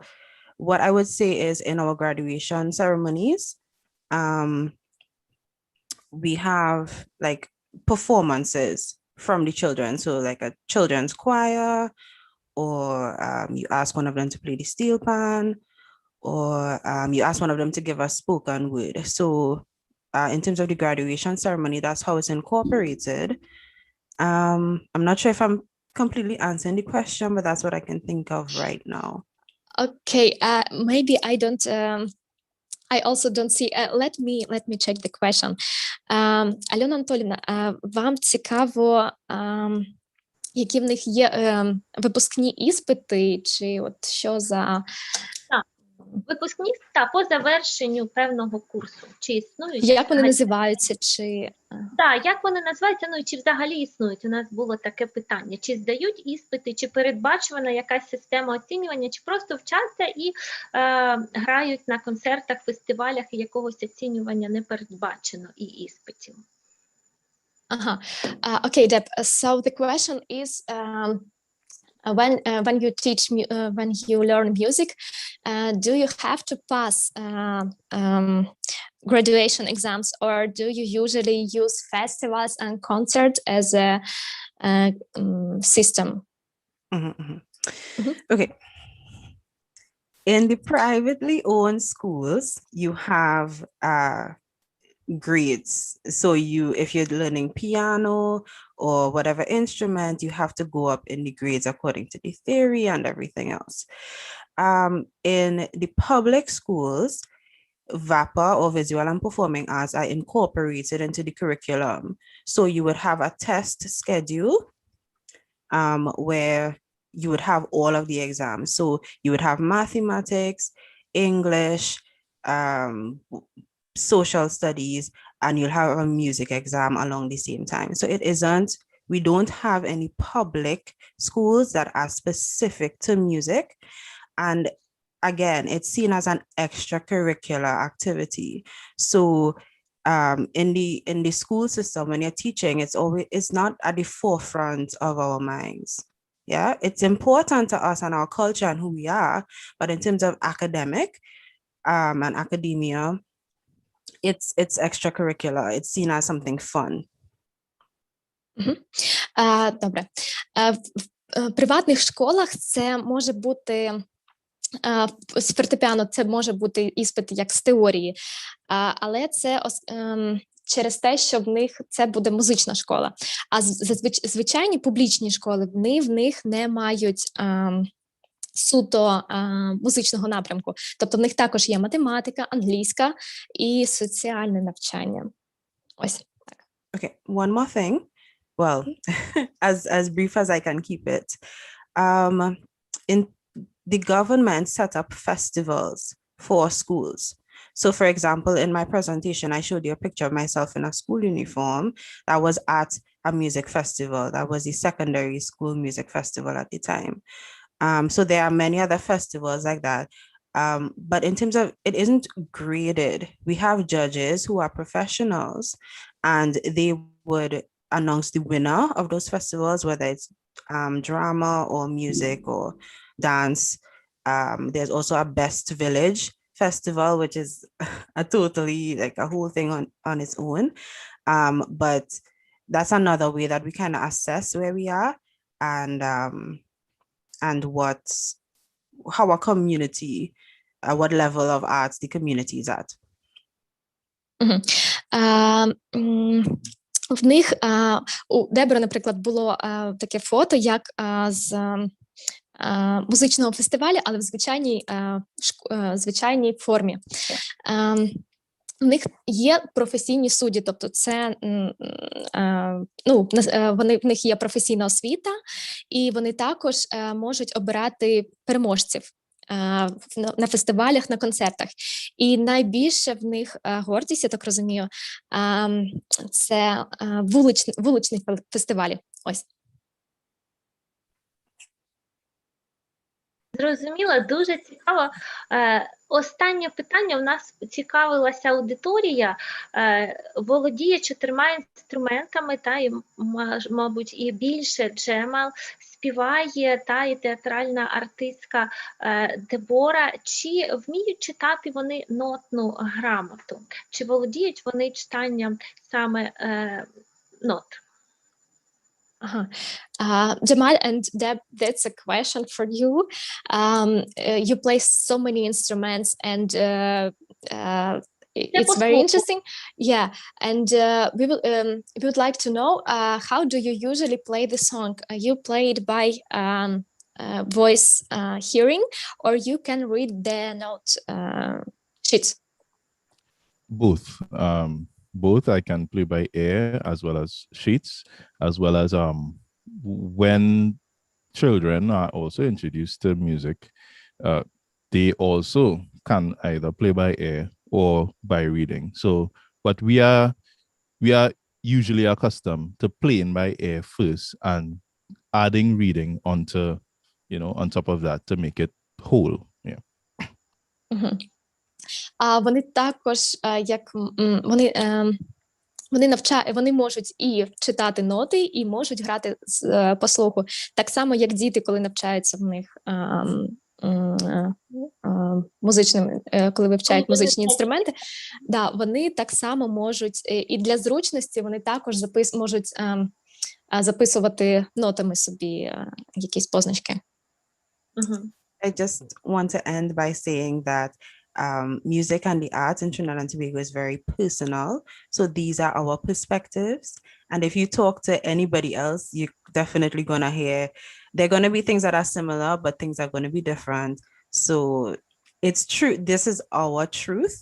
what I would say is in our graduation ceremonies, we have like performances from the children. So like a children's choir, or you ask one of them to play the steel pan, or you ask one of them to give us spoken word. So in terms of the graduation ceremony, that's how it's incorporated. I'm not sure if I'm completely answering the question, but that's what I can think of right now. Okay, maybe I also don't see. Let me check the question. Альона Анатоліївна, вам цікаво, які в них є випускні іспити, чи от що за... Випускні по завершенню певного курсу. Чи існують? Як вони називаються? Чи... Так, як вони називаються, ну і чи взагалі існують? У нас було таке питання. Чи здають іспити, чи передбачувана якась система оцінювання, чи просто вчаться і грають на концертах, фестивалях, і якогось оцінювання не передбачено і іспитів? Okay, Deb. So the question is, when you teach, when you learn music, do you have to pass graduation exams, or do you usually use festivals and concerts as a system? Okay. In the privately owned schools, you have grades. So if you're learning piano or whatever instrument, you have to go up in the grades according to the theory and everything else. In the public schools, VAPA or visual and performing arts are incorporated into the curriculum. So you would have a test schedule where you would have all of the exams. So you would have mathematics, English, social studies, and you'll have a music exam along the same time. So we don't have any public schools that are specific to music. And again, it's seen as an extracurricular activity. So in the school system, when you're teaching, it's not at the forefront of our minds. Yeah, it's important to us and our culture and who we are, but in terms of academic and academia, it's extracurricular. It's seen as something fun. Добре. В приватних школах це може бути з фортепіано, це може бути іспит як з теорії, але це через те, що в них це буде музична школа. А звичайні публічні школи, в них не мають суто музичного напрямку. Тобто в них також є математика, англійська і соціальне навчання. Ось так. Okay, one more thing. Well, as brief as I can keep it. In the government set up festivals for schools. So for example, in my presentation, I showed you a picture of myself in a school uniform that was at a music festival. That was the secondary school music festival at the time. So there are many other festivals like that. But in terms of, it isn't graded. We have judges who are professionals, and they would announce the winner of those festivals, whether it's drama or music or dance. There's also a Best Village festival, which is a totally like a whole thing on its own. But that's another way that we kind of assess where we are and how a community, what level of arts the community is at. В них, у Дебори, наприклад, було таке фото, як з музичного фестивалю, але в звичайній формі. В них є професійні судді, тобто це, в них є професійна освіта, і вони також можуть обирати переможців на фестивалях, на концертах. І найбільше в них гордість, я так розумію, це вуличні фестивалі. Ось. Зрозуміло, дуже цікаво. Останнє питання у нас цікавилася аудиторія. Володіє 4 інструментами, та і, мабуть, і більше Джемел, співає та і театральна артистка Дебора. Чи вміють читати вони нотну грамоту? Чи володіють вони читанням саме нот? Джемел and Deb, that's a question for you. You play so many instruments and it's very interesting. Yeah, and we would like to know how do you usually play the song? You play it by voice hearing, or you can read the note sheets? Both. I can play by ear as well as sheets, as well as when children are also introduced to music, they also can either play by ear or by reading. So, but we are usually accustomed to playing by ear first and adding reading onto, on top of that to make it whole. Yeah. Mm-hmm. Вони також, вони можуть і читати ноти, і можуть грати по слуху. Так само, як діти, коли навчаються в них коли вивчають музичні інструменти, да, вони так само можуть, і для зручності вони також можуть записувати нотами собі якісь позначки. I just want to end by saying that music and the arts in Trinidad and Tobago is very personal. So these are our perspectives. And if you talk to anybody else, you're definitely going to hear, there are going to be things that are similar, but things are going to be different. So it's true. This is our truth.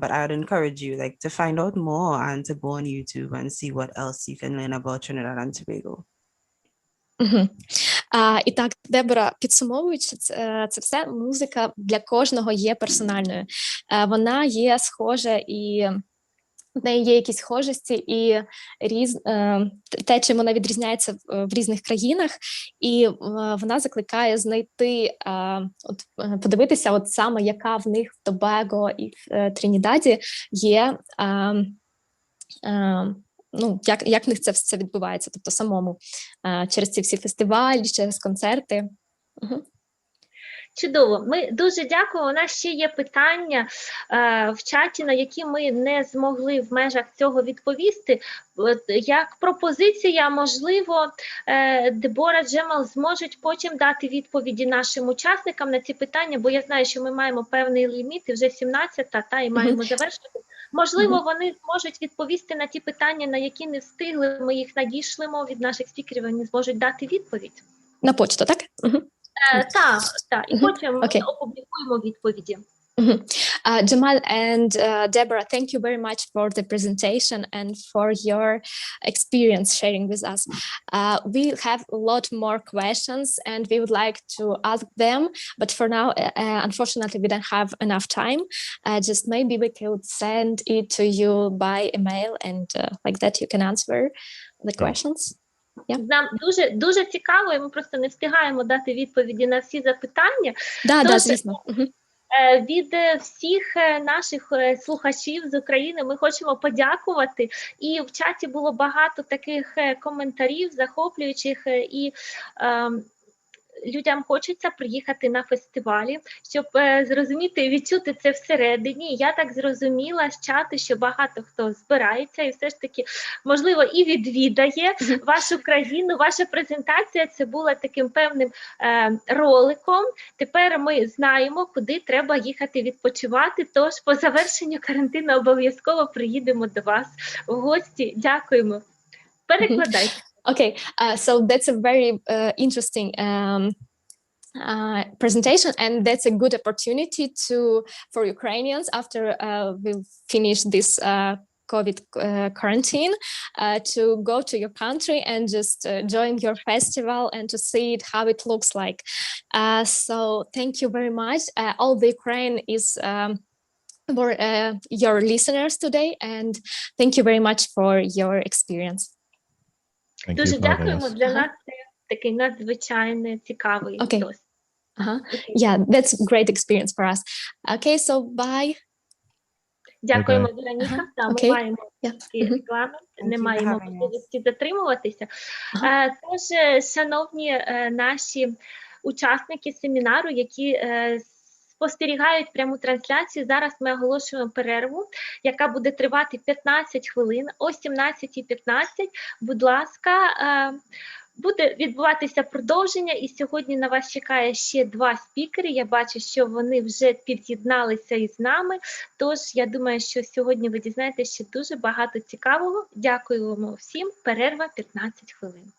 But I would encourage you to find out more and to go on YouTube and see what else you can learn about Trinidad and Tobago. І так, Дебора, підсумовуючи це все, музика для кожного є персональною. Вона є схожа, і в неї є якісь схожості, і те, чим вона відрізняється в різних країнах, і вона закликає знайти, подивитися, саме яка в них в Тобаго і в Тринідаді є, як в них це все відбувається, тобто самому, через ці всі фестивалі, через концерти. Чудово. Ми дуже дякуємо. У нас ще є питання в чаті, на які ми не змогли в межах цього відповісти. Як пропозиція, можливо, Дебора, Джемел зможуть потім дати відповіді нашим учасникам на ці питання, бо я знаю, що ми маємо певний ліміт, і вже 17-та, і маємо завершити. Можливо, вони зможуть відповісти на ті питання, на які не встигли, ми їх надішлемо від наших спікерів, вони зможуть дати відповідь. На почту, так? Так. І потім ми опублікуємо відповіді. Джемел and Deborah, thank you very much for the presentation and for your experience sharing with us. We have a lot more questions and we would like to ask them, but for now, unfortunately, we don't have enough time. Just maybe we could send it to you by email and like that you can answer the questions. Нам дуже цікаво, і ми просто не встигаємо дати відповіді на всі запитання. Да, звісно. Від всіх наших слухачів з України ми хочемо подякувати. І в чаті було багато таких коментарів захоплюючих. І людям хочеться приїхати на фестивалі, щоб зрозуміти і відчути це всередині. Я так зрозуміла з чату, що багато хто збирається і все ж таки, можливо, і відвідає вашу країну. Ваша презентація це була таким певним роликом. Тепер ми знаємо, куди треба їхати відпочивати, тож по завершенню карантину обов'язково приїдемо до вас в гості. Дякуємо. Перекладайте. Okay, so that's a very interesting presentation, and that's a good opportunity for Ukrainians after we finish this COVID quarantine to go to your country and just join your festival and to see it, how it looks like. So thank you very much. All the Ukraine is for your listeners today, and thank you very much for your experience. Thank Дуже you for having дякуємо. us. Для нас це такий надзвичайно цікавий Окей. досвід. Yeah, that's a great experience for us. Okay, so bye. Дякуємо, Bye-bye. Вероніка. Та, Окей. ми маємо Yeah. такий регламент, не you for маємо having us. можливості затримуватися. Тож, шановні наші учасники семінару, які спостерігають пряму трансляцію, зараз ми оголошуємо перерву, яка буде тривати 15 хвилин. О 17:15, будь ласка, буде відбуватися продовження, і сьогодні на вас чекає ще 2 спікери. Я бачу, що вони вже під'єдналися із нами, тож я думаю, що сьогодні ви дізнаєтеся ще дуже багато цікавого. Дякую вам всім. Перерва 15 хвилин.